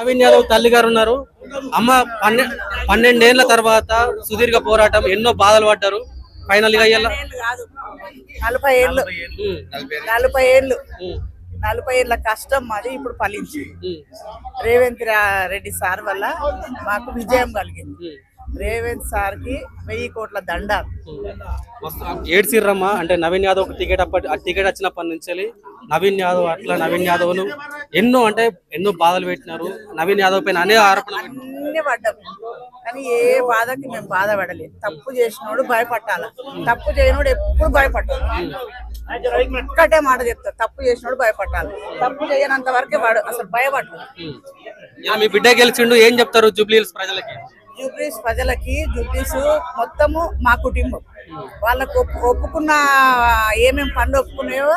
నవీన్ యాదవ్ తల్లి గారు ఉన్నారు. అమ్మ 12 ఏళ్ల తర్వాత సుదీర్ఘ పోరాటం, ఎన్నో బాధలు పడ్డారు. ఫైనల్ గా 40 ఏళ్ళు 40 ఏళ్ళ కష్టం మాది ఇప్పుడు ఫలించి రేవంత్ రెడ్డి సార్ వల్ల మాకు విజయం కలిగింది. రేవంత్ సార్ కి 1000 కోట్ల దండాలు. ఏడ్చిర్రమ్మ అంటే నవీన్ యాదవ్ టికెట్ వచ్చినప్పటి నుంచి నవీన్ యాదవ్ ను ఎన్నో బాధలు పెట్టినారు. నవీన్ యాదవ్ పైన అనేక ఆరోపణలు అన్ని పడ్డాం, కానీ ఏ బాధకి మేము బాధపడలేదు. తప్పు చేసినోడు భయపట్టాల, తప్పు చేయనోడు ఎప్పుడు భయపడ్డాడు. ఒక్కటే మాట చెప్తా, తప్పు చేసినోడు భయపట్టాలి. తప్పు చేయనంత వరకే వాడు అసలు భయపడ్డాడు. మీ బిడ్డ గెలిచిండు, ఏం చెప్తారు జూబ్లీహిల్స్ ప్రజలకి? జూబ్లీస్ మొత్తము మా కుటుంబం. వాళ్ళకు ఒప్పుకున్న ఏమేమి పనులు ఒప్పుకున్నాయో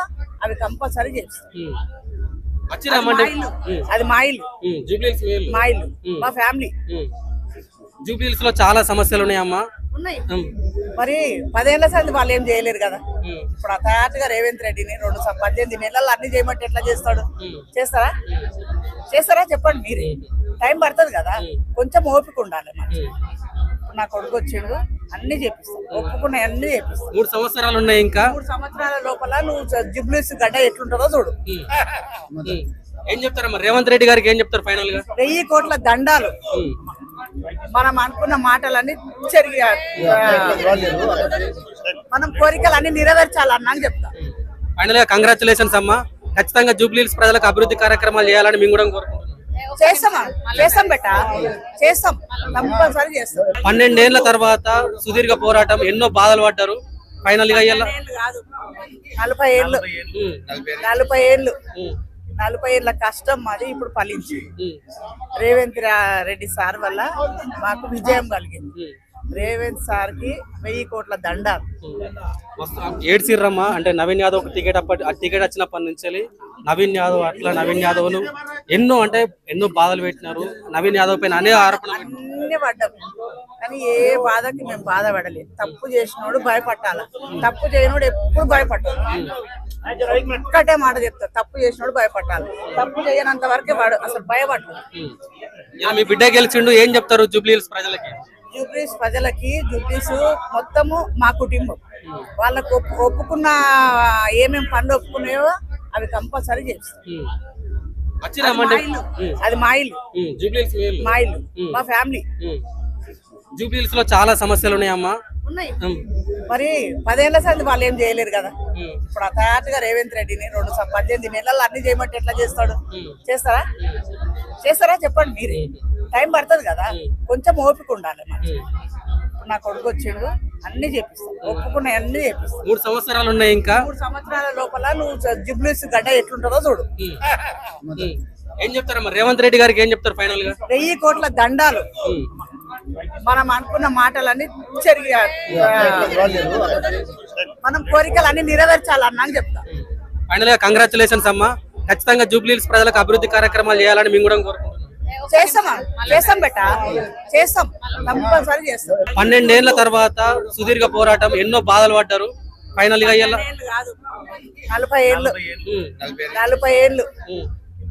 అవి కంపల్సరీ చేస్తాం. అది మా ఇల్లు, మా ఫ్యామిలీ. జూబ్లీహిల్స్ లో చాలా సమస్యలు ఉన్నాయమ్మా. ఉన్నాయి మరి 10 ఏళ్ల సంది వాళ్ళు ఏం చేయలేరు కదా. ఇప్పుడు అతగా రేవంత్ రెడ్డిని 18 నెలలు అన్ని చేయమంటే ఎట్లా చేస్తాడు? చేస్తారా చెప్పండి మీరే. టైం పడుతుంది కదా, కొంచెం ఓపిక ఉండాలి. ఇప్పుడు నా కొడుకు వచ్చిండు, అన్ని చేపిస్తాను, ఒప్పుకున్న అన్ని చేపిస్తాను. 3 సంవత్సరాలు ఉన్నాయి, ఇంకా 3 సంవత్సరాల లోపల నువ్వు జూబ్లీహిల్స్ గడ్డ ఎట్లుంటుందో చూడు. ఏం చెప్తారమ్మా రేవంత్ రెడ్డి గారికి? ఏం చెప్తారు ఫైనల్ గా? 1000 కోట్ల దండాలు. మనం అనుకున్న మాటలన్నీ మనం కోరికలు అన్ని నెరవేర్చాలన్నా అని చెప్తా. ఫైనల్ గా కంగ్రాచులేషన్స్ అమ్మా. ఖచ్చితంగా జూబ్లీహిల్స్ ప్రజలకు అభివృద్ధి కార్యక్రమాలు చేయాలని మేము కూడా కోరుకుంటున్నాం. చేస్తాం బెట్ట, చేస్తాం, కంపల్సరీ చేస్తాం. 12 ఏళ్ల తర్వాత సుదీర్ఘ పోరాటం, ఎన్నో బాధలు పడ్డారు. ఫైనల్ గా 40 ఏళ్ళ కష్టం మాది ఇప్పుడు ఫలించి రేవంత్ రెడ్డి సార్ వల్ల మాకు విజయం కలిగింది. రేవంత్ సార్ కి 1000 కోట్ల దండాలు. ఏడ్చిర్రమ్మా అంటే నవీన్ యాదవ్ టికెట్ వచ్చినప్పటి నుంచి నవీన్ యాదవ్ ను ఎన్నో బాధలు పెట్టినారు. నవీన్ యాదవ్ పైన అనేక ఆరోపణలు అన్ని పడ్డాం, కానీ ఏ బాధకి మేము బాధపడలేదు. తప్పు చేసినోడు భయపట్టాల, తప్పు చేయనోడు ఎప్పుడు భయపడ్డాడు. ఒక్కటే మాట చెప్తా, తప్పు చేసినోడు భయపట్టాలి. తప్పు చేయనంత వరకే వాడు అసలు భయపడ్డాడు. మీ బిడ్డ గెలిచిండు, ఏం చెప్తారు జూబ్లీహిల్స్ ప్రజలకి? జూబ్లీస్ మొత్తము మా కుటుంబం. వాళ్ళకు ఒప్పుకున్న ఏమేమి పనులు ఒప్పుకున్నాయో అవి కంపల్సరీ చేస్తాం. అది మా ఇల్లు, మా ఫ్యామిలీ. జూబ్లీహిల్స్ లో చాలా సమస్యలు ఉన్నాయమ్మా. ఉన్నాయి మరి 10 ఏళ్ల సంది వాళ్ళు ఏం చేయలేరు కదా. ఇప్పుడు అతగా రేవంత్ రెడ్డిని 18 నెలలు అన్ని చేయమంటే ఎట్లా చేస్తాడు? చేస్తారా చెప్పండి మీరే. టైం పడుతుంది కదా, కొంచెం ఓపిక ఉండాలి. ఇప్పుడు నా కొడుకు వచ్చిండు, అన్ని చేపిస్తాను, ఒప్పుకున్న అన్ని చేపిస్తాను. 3 సంవత్సరాలు ఉన్నాయి, ఇంకా 3 సంవత్సరాల లోపల నువ్వు జూబ్లీహిల్స్ గడ్డ ఎట్లుంటుందో చూడు. ఏం చెప్తారమ్మా రేవంత్ రెడ్డి గారికి? ఏం చెప్తారు ఫైనల్ గా? 1000 కోట్ల దండాలు. మనం అనుకున్న మాటలన్నీ మనం కోరికలు అన్ని నెరవేర్చాలన్నా అని చెప్తా. ఫైనల్ గా కంగ్రాచులేషన్స్ అమ్మా. ఖచ్చితంగా జూబ్లీహిల్స్ ప్రజలకు అభివృద్ధి కార్యక్రమాలు చేయాలని మేము కూడా కోరుకుంటున్నాం. చేస్తాం బెట్ట, చేస్తాం, కంపల్సరీ చేస్తాం. 12 ఏళ్ల తర్వాత సుదీర్ఘ పోరాటం, ఎన్నో బాధలు పడ్డారు. ఫైనల్ గా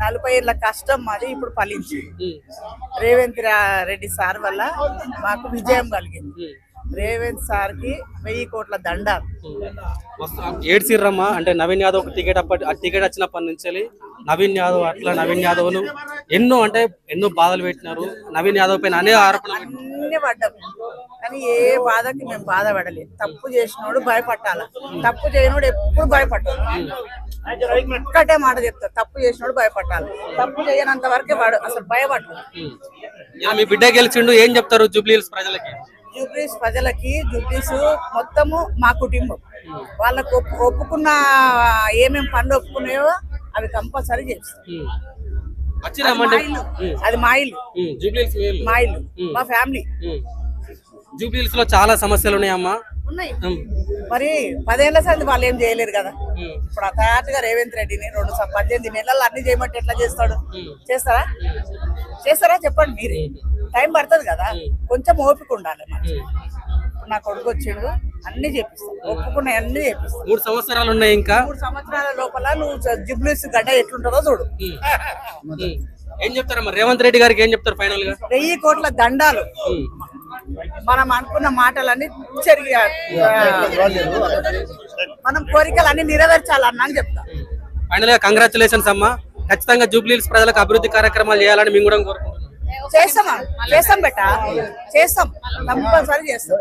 40 ఏళ్ళ కష్టం మాది ఇప్పుడు ఫలించి రేవంత్ రెడ్డి సార్ వల్ల మాకు విజయం కలిగింది. రేవంత్ సార్ కి 1000 కోట్ల దండాలు. ఏడ్చిర్రమ్మా అంటే నవీన్ యాదవ్ టికెట్ వచ్చినప్పటి నుంచి నవీన్ యాదవ్ ను ఎన్నో బాధలు పెట్టినారు. నవీన్ యాదవ్ పైన అనేక ఆరోపణలు అన్ని పడ్డాం, కానీ ఏ బాధకి మేము బాధపడలేదు. తప్పు చేసినోడు భయపట్టాల, తప్పు చేయనోడు ఎప్పుడు భయపడ్డాడు. ఒక్కటే మాట చెప్తా, తప్పు చేసినోడు భయపట్టాలి. తప్పు చేయనంత వరకే వాడు అసలు భయపడ్డాడు. మీ బిడ్డ గెలిచిండు, ఏం చెప్తారు జూబ్లీహిల్స్ ప్రజలకి? జూబ్లీస్ మొత్తము మా కుటుంబం. వాళ్ళకు ఒప్పుకున్న ఏమేమి పనులు ఒప్పుకున్నాయో అవి కంపల్సరీ చేస్తాం. అది మా ఇల్లు, మా ఫ్యామిలీ. జూబ్లీహిల్స్ లో చాలా సమస్యలు ఉన్నాయమ్మా. ఉన్నాయి మరి 10 ఏళ్ల సంది వాళ్ళు ఏం చేయలేరు కదా. ఇప్పుడు అతగా రేవంత్ రెడ్డిని 18 నెలలు అన్ని చేయమంటే ఎట్లా చేస్తాడు? చేస్తారా చెప్పండి మీరే. టైం పడుతుంది కదా, కొంచెం ఓపిక ఉండాలి. నా కొడుకు వచ్చిండు, అన్ని చేపిస్తాను, ఒప్పుకున్న అన్ని చేపిస్తాను. 3 సంవత్సరాలు ఉన్నాయి, ఇంకా 3 సంవత్సరాల లోపల నువ్వు జూబ్లీహిల్స్ గడ్డ ఎట్లుంటుందో చూడు. ఏం చెప్తారమ్మా రేవంత్ రెడ్డి గారికి ఏం చెప్తారు ఫైనల్ గా? 1000 కోట్ల దండాలు. మనం అనుకున్న మాటలన్నీ జరిగి మనం కోరికలన్నీ నెరవేర్చాలన్నా అని చెప్తా. ఫైనల్ గా కంగ్రాచులేషన్స్ అమ్మా. ఖచ్చితంగా జూబ్లీహిల్స్ ప్రజలకు అభివృద్ధి కార్యక్రమాలు చేయాలని మేము కూడా కోరుకుంటున్నాం. చేస్తాం బెట, చేస్తాం, కంపల్సరీ చేస్తాం.